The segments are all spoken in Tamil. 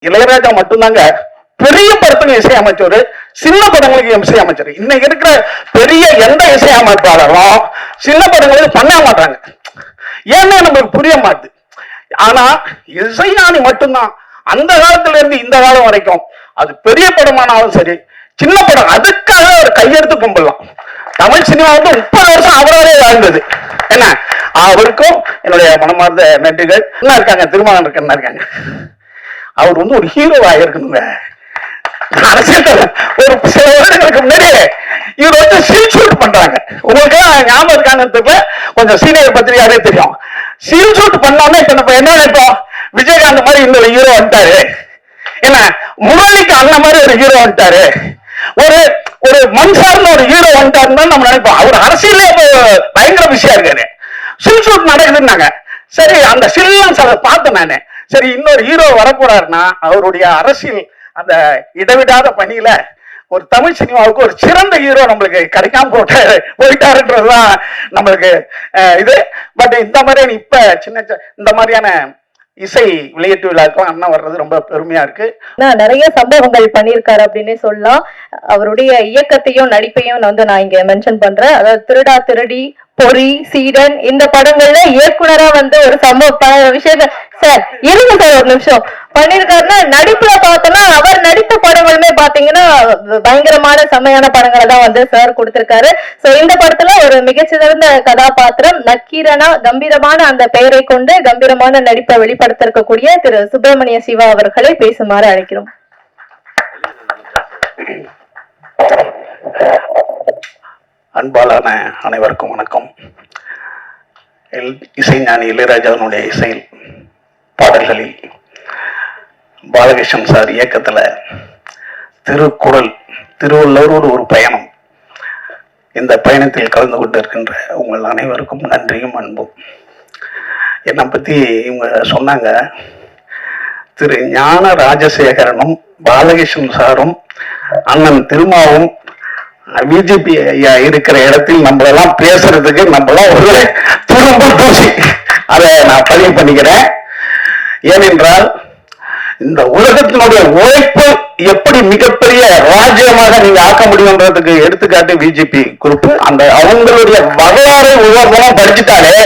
இளையராஜா மட்டும்தாங்க பெரிய படத்துக்கு இசையமைச்சவர், சின்ன படங்களுக்கு இசையமைச்சர். இன்னைக்கு இருக்கிற பெரிய எந்த இசையமைப்பாளரும் சின்ன படங்களுக்கு பண்ண மாட்டாங்க. ஏன்னா நமக்கு புரிய மாட்டுது. ஆனா இசைஞானி மட்டும்தான் அந்த காலத்துல இருந்து இந்த காலம் வரைக்கும், அது பெரிய படமானாலும் சரி சின்ன படம், அதுக்காக ஒரு கையெடுத்து கும்பிடலாம். தமிழ் சினிமாவுக்கு 30 வருஷம் அவராலே வாழ்ந்தது. என்ன, அவருக்கும் என்னுடைய மனமார்ந்த நன்றிகள். என்ன இருக்காங்க, திருமணம் இருக்காங்க. அவர் வந்து ஒரு ஹீரோவா இருக்கணுங்க. அரசியல் ஒரு சில வருடங்களுக்கு முன்னாடி இவர் வந்து சீல் ஷூட் பண்றாங்க. உங்களுக்கு ஞாபகம் இருக்கான்னு கொஞ்சம் சீனியர் பத்திரிகையாவே தெரியும். சீல் ஷூட் பண்ணோம்னா இப்ப நம்ம என்ன நினைப்போம், விஜயகாந்த் மாதிரி இன்னொரு ஹீரோ வந்துட்டாரு, என்ன முரளிக்கு அண்ணன் மாதிரி ஒரு ஹீரோ வந்துட்டாரு, ஒரு ஒரு மன்சார்னு ஒரு ஹீரோ வந்துட்டாருன்னு நம்ம நினைப்போம். அவர் அரசியலே பயங்கர விஷயம் இருக்காரு. சீல் ஷூட் நடக்குதுன்னாங்க. சரி, அந்த சில்லாம் பார்த்தேன் நானு. சரி, இன்னொரு ஹீரோ வரப்போறாருன்னா அவருடைய அரசியல் அந்த இடவிடாத பணியில ஒரு தமிழ் சினிமாவுக்கு ஒரு சிறந்த ஹீரோ நம்மளுக்கு கிடைக்காம போயிட்டாருன்றதுதான் நம்மளுக்கு இது. பட் இந்த மாதிரி இப்ப சின்ன இந்த மாதிரியான இசை விளையாட்டு விழாக்கெல்லாம் அண்ணா வர்றது ரொம்ப பெருமையா இருக்கு. நிறைய சம்பவங்கள் பண்ணியிருக்காரு அப்படின்னே சொல்லலாம். அவருடைய இயக்கத்தையும் நடிப்பையும் நான் இங்க மென்ஷன் பண்றேன். அதாவது திருடா திருடி, பொறி, சீடன், இந்த படங்கள்ல இயக்குனரா ஒரு சம்பவ விஷயத்த சார் இருங்க சார் ஒரு நிமிஷம் பண்ணிருக்காருன்னா, நடிப்புல பார்த்தோம்னா அவர் நடித்த படங்களுமே பாத்தீங்கன்னா பயங்கரமான செம்மையான படங்களை தான் சார் கொடுத்திருக்காரு. சோ இந்த படத்துல ஒரு மிகச்சிறந்த கதாபாத்திரம் நக்கீரனா, கம்பீரமான அந்த பெயரை கொண்டு கம்பீரமான நடிப்பை வெளிப்படுத்திருக்கக்கூடிய திரு சுப்பிரமணிய சிவா அவர்களை பேசுமாறு அழைக்கிறோம். அன்பாலான அனைவருக்கும் வணக்கம். இசைஞானி இளையராஜாவினுடைய இசையில் பாடல்களில் பாலகிருஷ்ணன் சார் இயக்கத்துல திருக்குறள், திருவள்ளுவரோடு ஒரு பயணம், இந்த பயணத்தில் கலந்து கொண்டு இருக்கின்ற உங்கள் அனைவருக்கும் நன்றியும் அன்பும். என்னை பத்தி இவங்க சொன்னாங்க, திரு ஞான ராஜசேகரனும் பாலகிருஷ்ணன் சாரும் அண்ணன் திருமாவும் பிஜேபி ஐயா இருக்கிற இடத்தில் நம்மளெல்லாம் பேசுறதுக்கு நம்மளாம் ஒரு துரும்பு தூசி. அதை நான் பதிவு பண்ணிக்கிறேன். ஏனென்றால் இந்த உலகத்தினுடைய உழைப்பு எப்படி மிகப்பெரிய ராஜ்யமாக நீங்க ஆக்க முடியும்ன்றதுக்கு எடுத்துக்காட்டு பிஜேபி குரூப். அந்த அவங்களுடைய வரலாறு ஒவ்வொருவரும் படிச்சுட்டாலே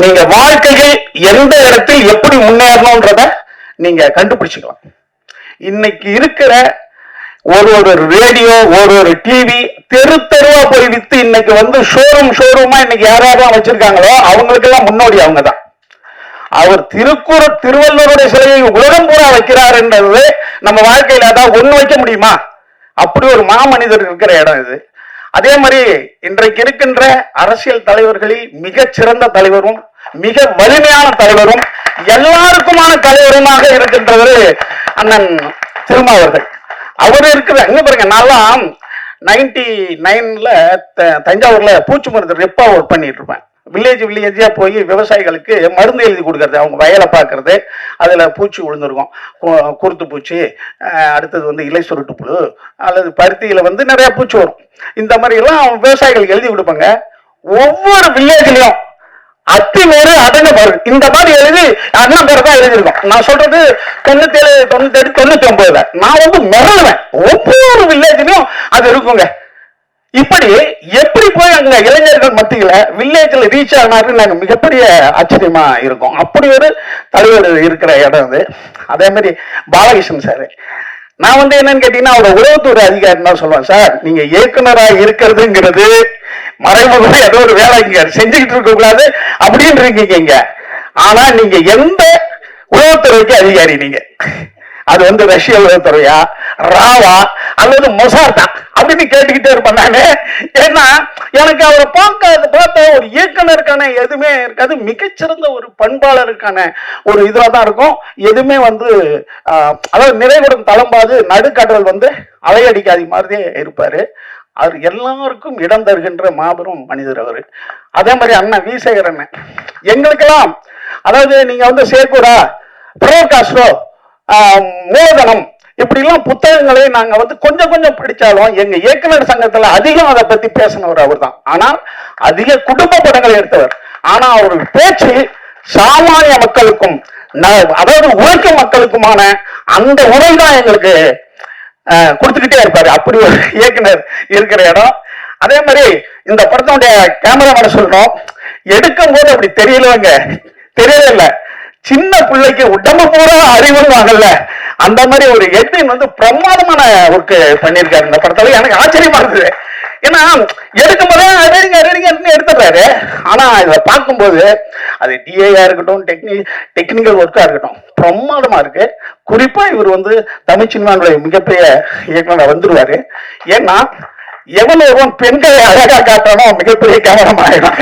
நீங்க வாழ்க்கையில் எந்த இடத்தில் எப்படி முன்னேறணும்ன்றத நீங்க கண்டுபிடிச்சுக்கலாம். இன்னைக்கு இருக்கிற ஒரு ரேடியோ, ஒரு டிவி தெரு தெருவா போய் வித்து இன்னைக்கு ஷோரூமா இன்னைக்கு யாரெல்லாம் வச்சிருக்காங்களோ அவங்களுக்கெல்லாம் முன்னோடி அவங்க தான். அவர் திருவள்ளுவருடைய சிலையை உலகம் பூரா வைக்கிறார் என்றது நம்ம வாழ்க்கையில அதான் ஒண்ணு வைக்க முடியுமா? அப்படி ஒரு மாமனிதர் இருக்கிற இடம் இது. அதே மாதிரி இன்றைக்கு இருக்கின்ற அரசியல் தலைவர்களில் மிகச் சிறந்த தலைவரும் மிக வலிமையான தலைவரும் எல்லாருக்குமான தலைவருமாக இருக்கின்றவர் அண்ணன் திருமாவர்கள். அவர் இருக்கிற அங்க பாருங்க, நான்லாம் 99ல தஞ்சாவூர்ல பூச்சி மருந்து ரெப்பா ஒர்க் பண்ணிட்டு இருப்பேன். வில்லேஜா போய் விவசாயிகளுக்கு மருந்து எழுதி கொடுக்கறது, அவங்க வயலை பார்க்கறது, அதுல பூச்சி விழுந்திருக்கும், குருத்து பூச்சி, அடுத்தது இலை சுருட்டு புழு, அல்லது பருத்தியில நிறைய பூச்சி வரும். இந்த மாதிரி எல்லாம் விவசாயிகளுக்கு எழுதி கொடுப்பாங்க. ஒவ்வொரு வில்லேஜ்லயும் அத்திமேறு அடங்கப்பாரு இந்த மாதிரி எழுதி அண்ணன் பேரை தான் எழுதியிருக்கோம். நான் சொல்றது 97, 98, 99. நான் மிரளுவேன். ஒவ்வொரு வில்லேஜ்லயும் அது இருக்குங்க. இப்படி எப்படி போய் அங்க இளைஞர்கள் மத்தியில வில்லேஜ்ல ரீச் ஆனாரு நாங்க மிகப்பெரிய ஆச்சரியமா இருக்கும். அப்படி ஒரு தலைவர் இருக்கிற இடம் அது. அதே மாதிரி பாலகிருஷ்ணன் சார், நான் என்னன்னு கேட்டீங்கன்னா அவரோட உளவுத்துறை அதிகாரி தான் சொல்லுவேன். சார், நீங்க இயக்குனராக இருக்கிறதுங்கிறது மறைமுகமா ஏதோ ஒரு வேலை இங்க செஞ்சுக்கிட்டு இருக்க கூடாது அப்படின்னு இருக்கீங்க. ஆனா நீங்க எந்த உளவுத்துறைக்கு அதிகாரி? நீங்க அது ரஷ்ய உளவுத்துறையா, ராவா, அல்லது மொசார்டா அப்படின்னு கேட்டுக்கிட்டே இருப்பேன் நானு. ஏன்னா எனக்கு அவரை பார்த்த ஒரு இயக்குனருக்கான எதுவுமே இருக்காது. மிகச்சிறந்த ஒரு பண்பாளருக்கான ஒரு இதுலதான் இருக்கும். எதுவுமே அதாவது நிறைவுடன் தளம்பாது நடுக்கடல் அலையடிக்காதி மாதிரியே இருப்பாரு. அவர் எல்லாருக்கும் இடம் தருகின்ற மாபெரும் மனிதர் அவரு. அதே மாதிரி அண்ணன் வீசேகரன் எங்களுக்கெல்லாம், அதாவது நீங்க சேர்க்கூடா, புரோகாஸ்டோ, மூலதனம், இப்படி எல்லாம் புத்தகங்களை நாங்க கொஞ்சம் கொஞ்சம் படிச்சாலும் எங்க இயக்குனர் சங்கத்துல அதிகம் அதை பத்தி பேசினவர் அவர் தான். ஆனால் அதிக குடும்ப படங்களை எடுத்தவர். ஆனா அவர் பேச்சு சாமானிய மக்களுக்கும் அதாவது உழைக்கும் மக்களுக்குமான அந்த உரை தான் எங்களுக்கு கொடுத்துக்கிட்டே இருப்பாரு. அப்படி ஒரு இயக்குனர் இருக்கிற இடம். அதே மாதிரி இந்த படத்தினுடைய கேமராமேன் சொல்றோம், எடுக்கும் போது அப்படி தெரியலவங்க, தெரியல, சின்ன பிள்ளைக்கு உடம்பு பூரா அறிவுவாங்கல்ல, அந்த மாதிரி ஒரு எட்வின் வந்து பிரமாதமான ஒர்க் பண்ணியிருக்காரு இந்த படத்துல. எனக்கு ஆச்சரியமா இருக்குது. ஏன்னா எடுக்கும் போதே எடுத்துடுறாரு. ஆனா இதை பார்க்கும்போது அது டிஏயா இருக்கட்டும், டெக்னிக்கல் ஒர்க்கா இருக்கட்டும், பிரமாதமா இருக்கு. குறிப்பா இவர் வந்து தமிழ் சினிமாவுடைய மிகப்பெரிய இயக்குனர் வந்துருவாரு. ஏன்னா எவன் ஒருவன் பெண்களை அழகா காட்டானோ மிகப்பெரிய கேமரா ஆயிடும்.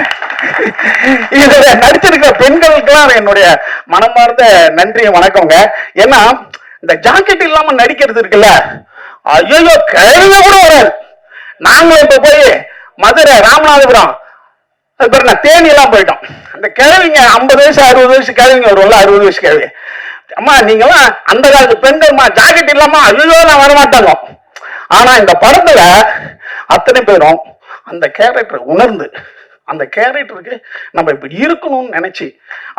இதுல நடிச்சிருக்கிற பெண்களுக்கெல்லாம் என்னுடைய மனமார்ந்த நன்றி வணக்கங்க. ஏன்னா இந்த ஜாக்கெட் இல்லாம நடிக்கிறது இருக்குல்ல, ஐயோ கேள்வி கூட வராது. நாங்களும் இப்ப போய் மதுரை, ராமநாதபுரம், தேனி எல்லாம் போயிட்டோம். அந்த கிழவிங்க 50 வயசு 60 வயசு கிழவிங்க வரும்ல, 60 வயசு கிழவி, அம்மா நீங்களாம் அந்த காலத்து பெண்கள்மா ஜாக்கெட் இல்லாம ஐயோ நான் வரமாட்டாங்க. ஆனா இந்த படத்துல அத்தனை பேரும் அந்த கேரக்டர் உணர்ந்து, அந்த கேரக்டருக்கு நம்ம இப்படி இருக்கணும்னு நினைச்சு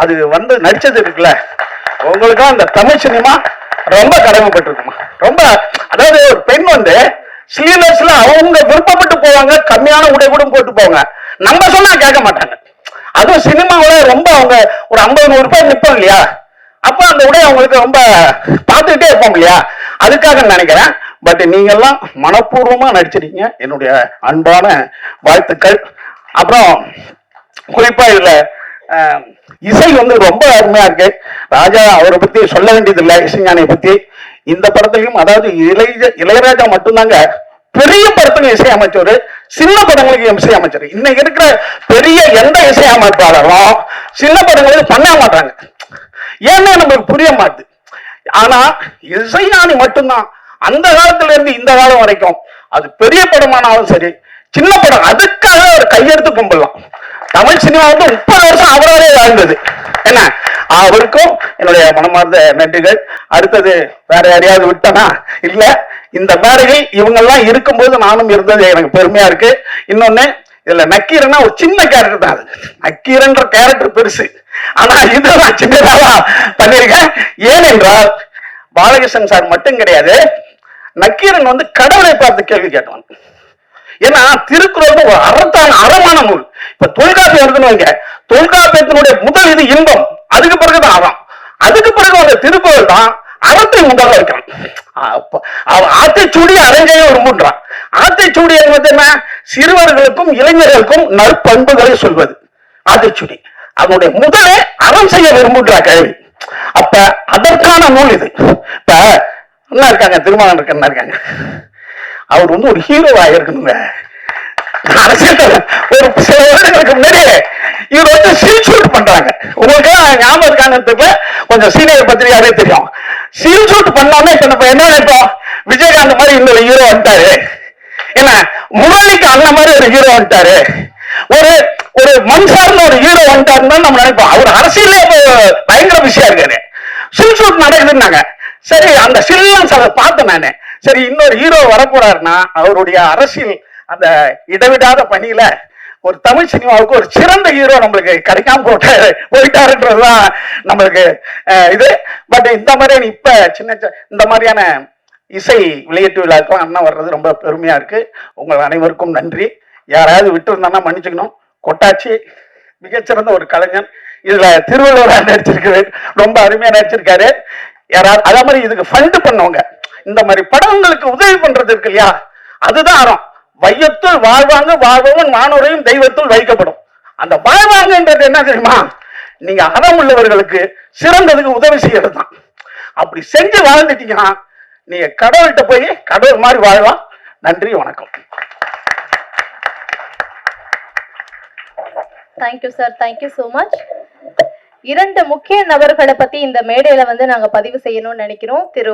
அது வந்து நடிச்சது இருக்குல்ல, உங்களுக்கும் அந்த தமிழ் சினிமா ரொம்ப கடமைப்பட்டிருக்குமா. ரொம்ப, அதாவது ஒரு பெண் வந்து ஸ்லீவ்லெஸ்ல அவங்க விருப்பப்பட்டு போவாங்க, கம்மியான உடை கூட போட்டு போவாங்க, நம்ம சொன்னா கேட்க மாட்டாங்க. அதுவும் சினிமாவில ரொம்ப அவங்க ஒரு 50-100 ரூபாய் நிற்போம் இல்லையா, அப்ப அந்த உடை அவங்களுக்கு ரொம்ப பார்த்துக்கிட்டே இருப்போம் இல்லையா, அதுக்காக நினைக்கிறேன். பட் நீங்க எல்லாம் மனப்பூர்வமா நடிச்சிருக்கீங்க, என்னுடைய அன்பான வாழ்த்துக்கள். அப்புறம் குறிப்பா இதுல இசை வந்து ரொம்ப அருமையா இருக்கு. ராஜா அவரை பத்தி சொல்ல வேண்டியது இல்லை, இசைஞானியை பத்தி. இந்த படத்துலையும் அதாவது இளையராஜா மட்டும்தாங்க பெரிய படத்துக்கு இசையமைச்சர், சின்ன படங்களுக்கு இசையமைச்சர். இன்னைக்கு இருக்கிற பெரிய எந்த இசையமைப்பாளரும் சின்ன படங்களுக்கு பண்ண மாட்டாங்க. ஏன்னா நம்மளுக்கு புரிய மாட்டுது. ஆனா இசைஞானி மட்டும்தான் அந்த காலத்துல இருந்து இந்த காலம் வரைக்கும், அது பெரிய படமானாலும் சரி சின்ன படம், அதுக்காக ஒரு கையெடுத்து கும்பிடலாம். தமிழ் சினிமா வந்து 30 வருஷம் அவராலே வாழ்ந்தது. என்ன, அவருக்கும் என்னுடைய மனமார்ந்த நன்றிகள். அடுத்தது வேற யாரையாவது விட்டனா இல்ல, இந்த மேடையில் இவங்கெல்லாம் இருக்கும்போது நானும் இருந்தது எனக்கு பெருமையா இருக்கு. இன்னொன்னு, இதுல நக்கீரன்னா ஒரு சின்ன கேரக்டர் தான். அது நக்கீரன்ற கேரக்டர் பெருசு, ஆனா இது நான் சின்னதாக பண்ணியிருக்கேன். ஏனென்றால் பாலகிருஷ்ணன் சார் மட்டும் கிடையாது, நக்கீரன் வந்து கடவுளை பார்த்து கேள்வி கேட்டான். ஏன்னா திருக்குறள் ஒரு அறமான நூல். இப்ப தொல்காப்பியம் இருக்குன்னு வைங்க, தொல்காப்பியத்தினுடைய முதல் இது இன்பம், அதுக்கு பிறகுதான் அறம், அதுக்கு பிறகு அந்த திருக்குறள் தான் அறத்தை முதல்ல வைக்கிறான். ஆத்தைச்சூடி அரங்கையை விரும்புன்றான். ஆத்தைச்சூடி என்பது என்ன, சிறுவர்களுக்கும் இளைஞர்களுக்கும் நற்பண்புகளை சொல்வது ஆத்தைச்சூடி. அதனுடைய முதலே அறம் செய்ய விரும்புன்றா கேள்வி. அப்ப அதற்கான நூல் இது. இப்ப என்ன இருக்காங்க, திருமணம் இருக்காங்க, அவர் வந்து ஒரு ஹீரோவா இருக்கணுங்க. அரசியல் ஒரு சில வருடங்களுக்கு முன்னாடி இவர் வந்து சீல் ஷூட் பண்றாங்க. உங்களுக்கு ஞாபகம் இருக்காங்க, கொஞ்சம் சீனியர் பத்திரிகையாவே தெரியும். சீல் ஷூட் பண்ணாம இப்ப நம்ம என்ன நினைப்போம், விஜயகாந்த் மாதிரி இன்னொரு ஹீரோ வந்துட்டாரு, என்ன முரளிக்கு அண்ணன் மாதிரி ஒரு ஹீரோ வந்துட்டாரு, ஒரு ஒரு மண் சார்ந்த ஒரு ஹீரோ வந்துட்டாருன்னு நம்ம நினைப்போம். அவர் அரசியலே பயங்கர விஷயம் இருக்காரு. சீல் ஷூட் நடக்குதுன்னாங்க. சரி, அந்த சில்லம் பார்த்தேன் நானு. சரி, இன்னொரு ஹீரோ வரப்போறாருன்னா அவருடைய அரசியல் அந்த இடைவிடாத பணியில ஒரு தமிழ் சினிமாவுக்கு ஒரு சிறந்த ஹீரோ நம்மளுக்கு கிடைக்காம போயிட்டாருன்றதுதான் நம்மளுக்கு இது. பட் இந்த மாதிரி இப்ப சின்ன இந்த மாதிரியான இசை வெளியீட்டு விழாக்கெல்லாம் அண்ணா வர்றது ரொம்ப பெருமையா இருக்கு. உங்கள் அனைவருக்கும் நன்றி. யாராவது விட்டு இருந்தாங்கன்னா மன்னிச்சுக்கணும். கொட்டாச்சி மிகச்சிறந்த ஒரு கலைஞன். இதுல திருவள்ளுவர் நடிச்சிருக்காரு, ரொம்ப அருமையா நடிச்சிருக்காரு. யாராவது அதே மாதிரி இதுக்கு ஃபண்ட் பண்ணவங்க, இந்த மாதிரி படங்களுக்கு உதவி பண்றது இருக்கு இல்லையா, அதுதான் அறம். வையத்துள் வாழ்வாங்க வாழ்வன் வானோரையும் தெய்வத்துள் வைக்கப்படும். அந்த வாழ்வாங்கன்றது என்ன தெரியுமா, நீங்க அறம் உள்ளவர்களுக்கு சிறந்ததுக்கு உதவி செய்யறது தான். அப்படி செஞ்சு வாழ்ந்துட்டீங்கன்னா நீங்க கடவுள்கிட்ட போய் கடவுள் மாதிரி வாழலாம். நன்றி, வணக்கம். Thank you sir, thank you so much. 2 முக்கிய நபர்களை பத்தி இந்த மேடையில வந்து நாங்க பதிவு செய்யணும்னு நினைக்கிறோம். திரு